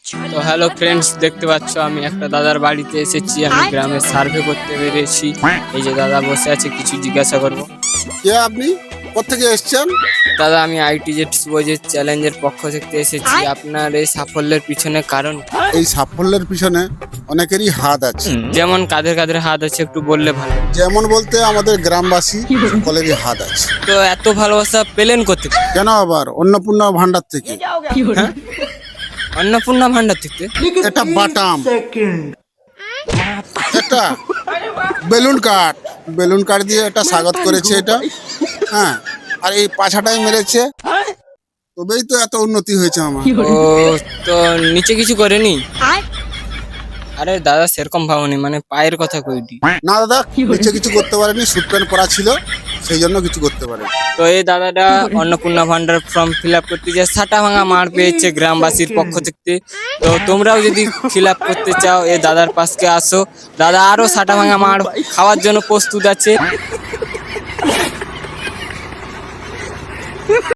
তো hello friends, দেখতে পাচ্ছ আমি একটা দাদার বাড়িতে এসেছি। আমি গ্রামে সার্ভে করতে বেরিয়েছি। এই যে দাদা বসে আছে, কিছু জিজ্ঞাসা করব। কে আপনি? কোত্থেকে এসছেন? দাদা, আমি আইটিজেড শুভজিৎ চ্যালেঞ্জের পক্ষ থেকে এসেছি। আপনার এই সাফল্যের পিছনে কারণ কি? এই সাফল্যের পিছনে অনেকেরই হাত আছে। যেমন কাদের কাদের হাত আছে একটু বললে ভালো। যেমন বলতে আমাদের গ্রামবাসী সকলেরই হাত আছে। তো এত ভালোবাসা পেলেন করতে কেন আবার অন্নপূর্ণা ভান্ডার থেকে? অন্নপূর্ণা ভান্ডার থেকে? এটা বাটাম, এটা বেলুন কাঠ দিয়ে এটা স্বাগত করেছে এটা। হ্যাঁ, আর এই পাছাটাই মেরেছে, তবেই তো এত উন্নতি হয়েছে আমার। ও, তো নিচে কিছু করেনি? আরে দাদা, সেরকম ভাবনি, মানে পায়ের কথা কইটি। না দাদা, নিচে কিছু করতে পারেনি, স্যুট প্যান্ট পরা ছিল, সেই জন্য কিছু করতে পারেনি। তো এই দাদাটা অন্নপূর্ণা ভান্ডার ফর্ম ফিল আপ করতে যে সাটা ভাঙা মার পেয়েছে গ্রামবাসীর পক্ষ থেকে। তো তোমরাও যদি ফিল আপ করতে চাও এই দাদার পাশকে আসো। দাদা আরো সাটা ভাঙা মার খাওয়ার জন্য প্রস্তুত আছে।